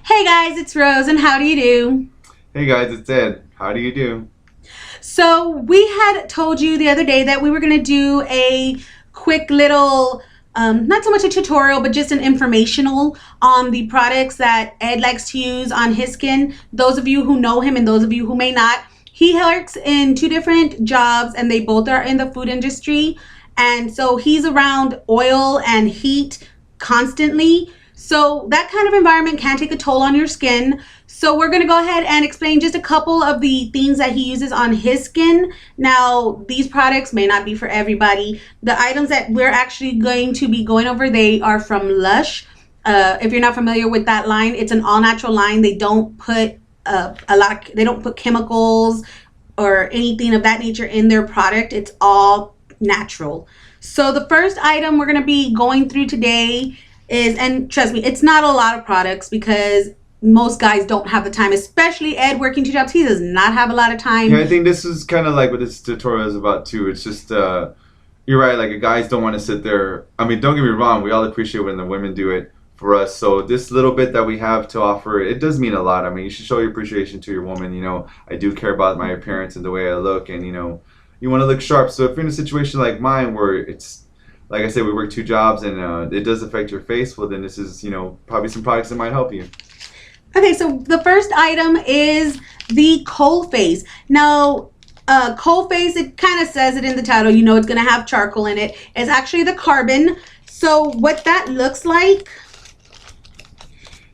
Hey guys, it's Rose, and how do you do? Hey guys, it's Ed. How do you do? So, we had told you the other day that we were going to do a quick little, not so much a tutorial, but just an informational on the products that Ed likes to use on his skin. Those of you who know him and those of you who may not, he works in two different jobs and they both are in the food industry. And so he's around oil and heat constantly. So that kind of environment can take a toll on your skin. So we're going to go ahead and explain just a couple of the things that he uses on his skin. Now, these products may not be for everybody. The items that we're actually going to be going over, they are from Lush. If you're not familiar with that line, it's an all natural line. They don't put they don't put chemicals or anything of that nature in their product. It's all natural. So the first item we're going to be going through today is, and trust me, it's not a lot of products because most guys don't have the time, especially Ed working two jobs. He does not have a lot of time. Yeah, I think this is kind of like what this tutorial is about too. It's just, you're right, like guys don't want to sit there. I mean, don't get me wrong, we all appreciate when the women do it for us. So this little bit that we have to offer, it does mean a lot. I mean, you should show your appreciation to your woman. You know, I do care about my appearance and the way I look, and you want to look sharp. So if you're in a situation like mine where it's, like I said, we work two jobs and it does affect your face, well then this is, probably some products that might help you. Okay, so the first item is the coalface. Now, coalface, it kind of says it in the title. You know it's going to have charcoal in it. It's actually the carbon. So what that looks like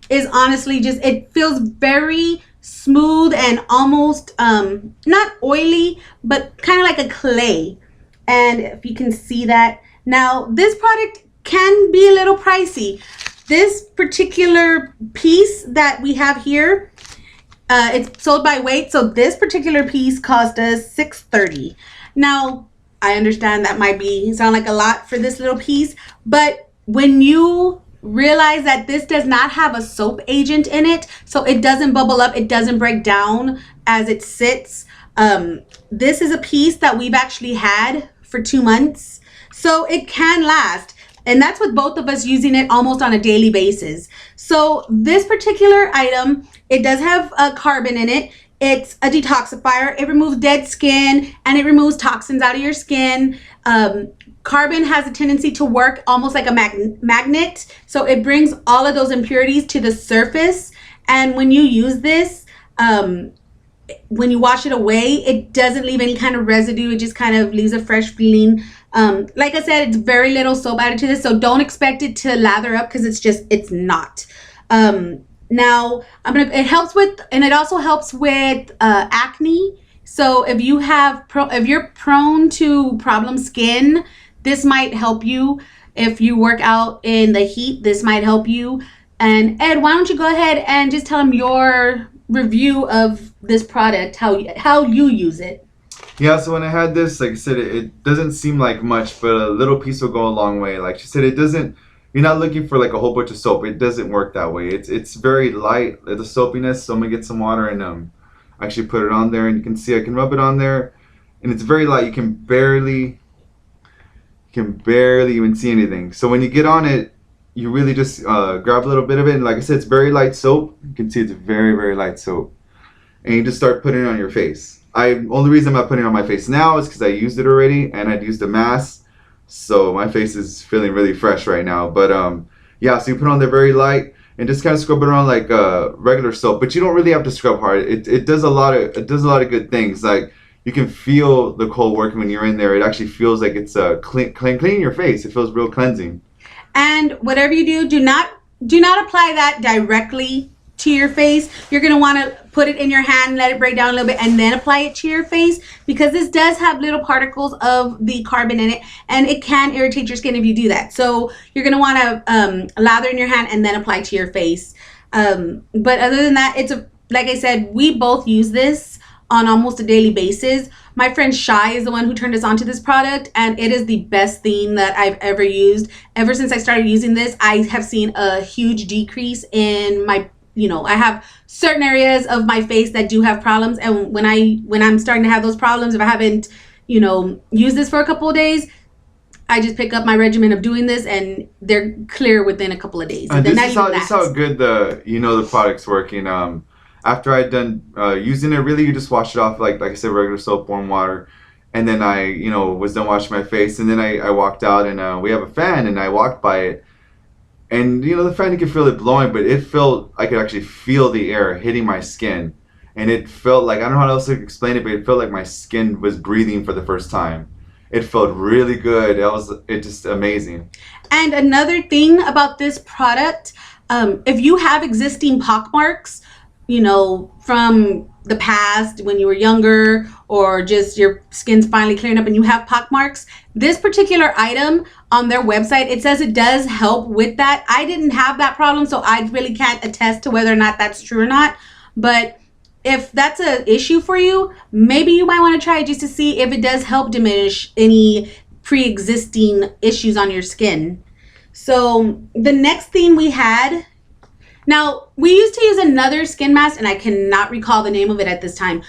is honestly just, it feels very smooth and almost not oily, but kind of like a clay. And if you can see that. Now, this product can be a little pricey. This particular piece that we have here, it's sold by weight. So this particular piece cost us $6.30. Now, I understand that might sound like a lot for this little piece, but when you realize that this does not have a soap agent in it, so it doesn't bubble up, it doesn't break down as it sits. This is a piece that we've actually had for 2 months. So it can last. And that's with both of us using it almost on a daily basis. So this particular item, it does have a carbon in it. It's a detoxifier. It removes dead skin and it removes toxins out of your skin. Carbon has a tendency to work almost like a magnet. So it brings all of those impurities to the surface. And when you use this, when you wash it away, it doesn't leave any kind of residue. It just kind of leaves a fresh feeling. Like I said, it's very little soap added to this, so don't expect it to lather up because it's not. Now, it helps with, and it also helps with acne. So if you're prone to problem skin, this might help you. If you work out in the heat, this might help you. And Ed, why don't you go ahead and just tell them your review of this product, how you use it. Yeah, so when I had this, like I said, it doesn't seem like much, but a little piece will go a long way. Like she said, you're not looking for like a whole bunch of soap. It doesn't work that way. It's very light, the soapiness. So I'm gonna get some water and actually put it on there, and you can see I can rub it on there, and it's very light. You can barely even see anything. So when you get on it, you really just grab a little bit of it, and like I said, it's very light soap. You can see it's very, very light soap, and you just start putting it on your face. Only reason I'm not putting it on my face now is because I used it already and I'd used a mask, so my face is feeling really fresh right now. But yeah, so you put it on there very light and just kind of scrub it around like regular soap, but you don't really have to scrub hard. It does a lot of good things. Like you can feel the coal working when you're in there. It actually feels like it's cleaning your face. It feels real cleansing. And whatever you do not apply that directly to your face. You're going to want to put it in your hand, let it break down a little bit, and then apply it to your face, because this does have little particles of the carbon in it, and it can irritate your skin if you do that. So you're going to want to lather in your hand and then apply to your face. But other than that, like I said, we both use this on almost a daily basis. My friend Shy is the one who turned us onto this product, and it is the best thing that I've ever used. Ever since I started using this, I have seen a huge decrease in my, I have certain areas of my face that do have problems, and when I'm starting to have those problems, if I haven't, used this for a couple of days, I just pick up my regimen of doing this, and they're clear within a couple of days. And this is how good the product's working. After I'd done using it, really you just wash it off like I said, regular soap, warm water, and then I was done washing my face, and then I walked out, and we have a fan, and I walked by it, and the fan, you could feel it blowing, but it felt I could actually feel the air hitting my skin, and it felt like, I don't know how else to explain it, but it felt like my skin was breathing for the first time. It felt really good. It just amazing. And another thing about this product, if you have existing pockmarks, from the past when you were younger, or just your skin's finally clearing up and you have pockmarks, this particular item on their website, it says it does help with that. I didn't have that problem, so I really can't attest to whether or not that's true or not. But if that's an issue for you, maybe you might want to try it just to see if it does help diminish any pre-existing issues on your skin. So the next thing we had, now we used to use another skin mask, and I cannot recall the name of it at this time.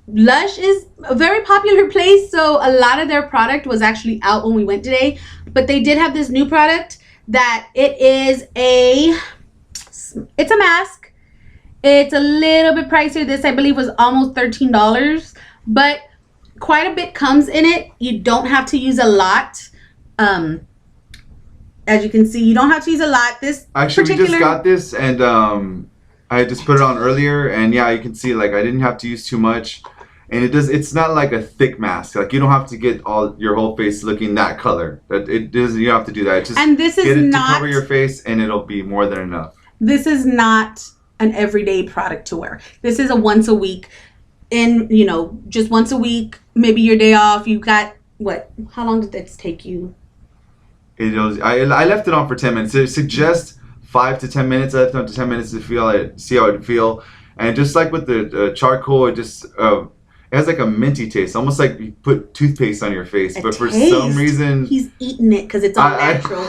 Lush is a very popular place, so a lot of their product was actually out when we went today, but they did have this new product that it's a mask. It's a little bit pricier. This, I believe, was almost $13, but quite a bit comes in it. You don't have to use a lot. As you can see, you don't have to use a lot. This actually, we just got this, and I just put it on earlier, and yeah, you can see like I didn't have to use too much, and it's not like a thick mask. Like you don't have to get your whole face looking that color. You don't have to do that. Just and this is get it not to cover your face, and it'll be more than enough. This is not an everyday product to wear. This is a once a week, just once a week, maybe your day off. You got how long did this take you? I left it on for 10 minutes. It suggests 5 to 10 minutes. I left it on to 10 minutes to feel it, see how it feel. And just like with the charcoal, it just it has like a minty taste, almost like you put toothpaste on your face. But for some reason, he's eating it because it's all natural.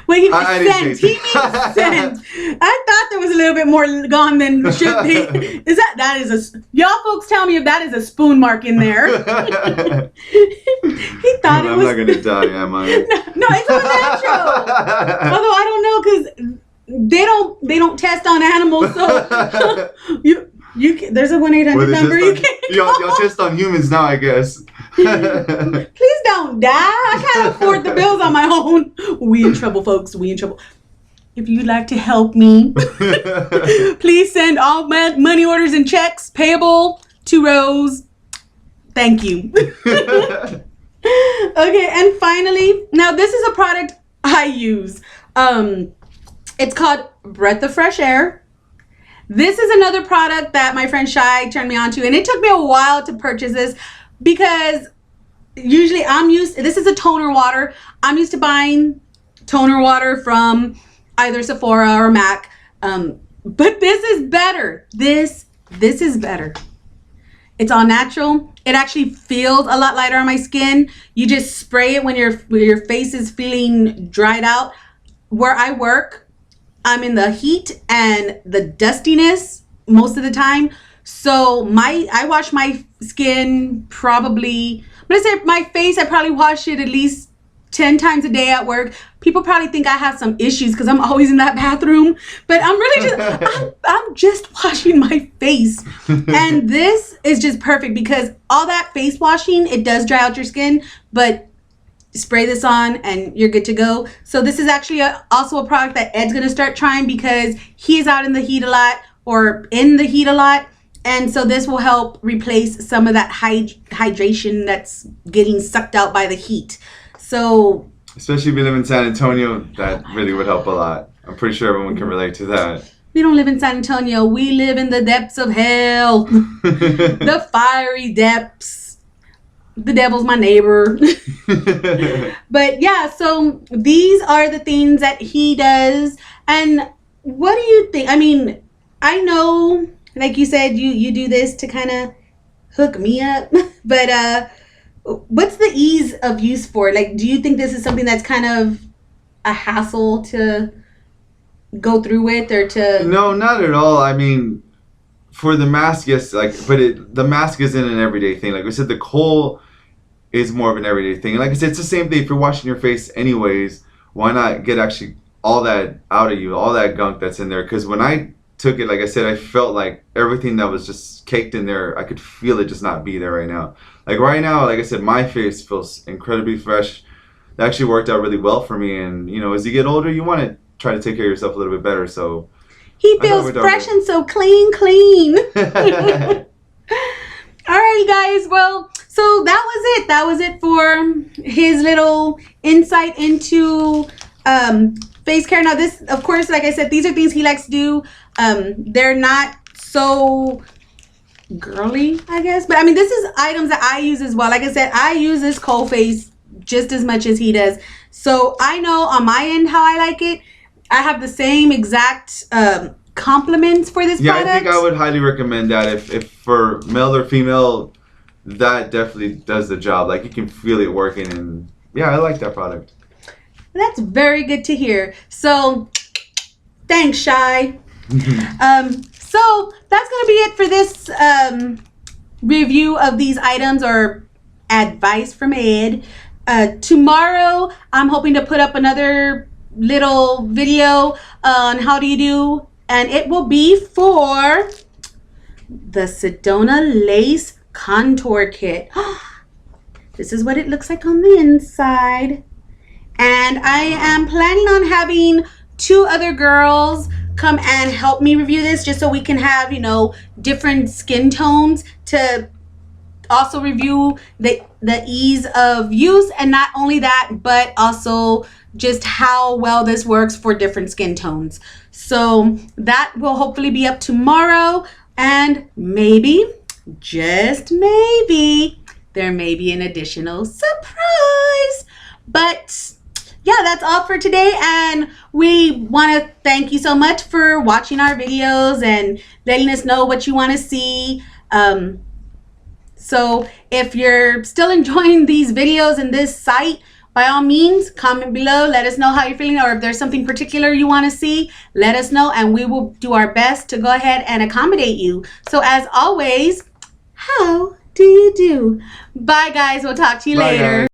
Well, he means scent. I thought there was a little bit more gone than should be. Y'all folks tell me if that is a spoon mark in there. He thought it was. I'm not gonna die, am I? No, it's all natural. Although I don't know because they don't test on animals, so there's a 1-800 number you can call. Y'all test on humans now, I guess. Please don't die. I can't afford the bills on my own. We in trouble, folks. We in trouble. If you'd like to help me, please send all my money orders and checks payable to Rose. Thank you. Okay, and finally, now this is a product I use. It's called Breath of Fresh Air. This is another product that my friend Shai turned me on to, and it took me a while to purchase this because usually this is a toner water. I'm used to buying toner water from either Sephora or MAC, but this is better. This is better. It's all natural. It actually feels a lot lighter on my skin. You just spray it when your face is feeling dried out. Where I work, I'm in the heat and the dustiness most of the time. So I wash my skin probably, let's say my face, I probably wash it at least 10 times a day at work. People probably think I have some issues because I'm always in that bathroom, but I'm really just, I'm just washing my face. And this is just perfect because all that face washing, it does dry out your skin, but spray this on and you're good to go. So this is actually also a product that Ed's going to start trying because he's out in the heat a lot or in the heat a lot. And so this will help replace some of that hydration that's getting sucked out by the heat. So especially if you live in San Antonio, that really would help a lot. I'm pretty sure everyone can relate to that. We don't live in San Antonio. We live in the depths of hell. The fiery depths. The devil's my neighbor. But yeah, so these are the things that he does. And what do you think? I mean, I know, like you said, you do this to kind of hook me up. But what's the ease of use for it? Like, do you think this is something that's kind of a hassle to go through with or to? No, not at all. I mean, for the mask, yes, the mask isn't an everyday thing. Like we said, the coal, is more of an everyday thing. And like I said, it's the same thing. If you're washing your face anyways, why not get actually all that out of you, all that gunk that's in there? Because when I took it, like I said, I felt like everything that was just caked in there, I could feel it just not be there right now. Like right now, like I said, my face feels incredibly fresh. That actually worked out really well for me. And you know, as you get older, you want to try to take care of yourself a little bit better. So he feels fresh and so clean. All right, guys. Well, so that was it. That was it for his little insight into face care. Now, this, of course, like I said, these are things he likes to do. They're not so girly, I guess. But I mean, this is items that I use as well. Like I said, I use this coalface just as much as he does. So I know on my end how I like it. I have the same exact compliments for this product. I think I would highly recommend that. If for male or female, that definitely does the job. Like you can feel it working, and yeah, I like that product. That's very good to hear. So thanks, Shy. So that's gonna be it for this review of these items, or advice from Ed. Tomorrow I'm hoping to put up another little video on how do you do, and it will be for the Sedona Lace Contour Kit. This is what it looks like on the inside. And I am planning on having 2 other girls come and help me review this, just so we can have, you know, different skin tones to also review the ease of use. And not only that, but also just how well this works for different skin tones. So that will hopefully be up tomorrow, and maybe, just maybe, there may be an additional surprise. But yeah, that's all for today, and we want to thank you so much for watching our videos and letting us know what you want to see. So if you're still enjoying these videos and this site, by all means, comment below. Let us know how you're feeling, or if there's something particular you want to see, let us know, and we will do our best to go ahead and accommodate you. So as always, how do you do? Bye, guys. We'll talk to you later. Guys.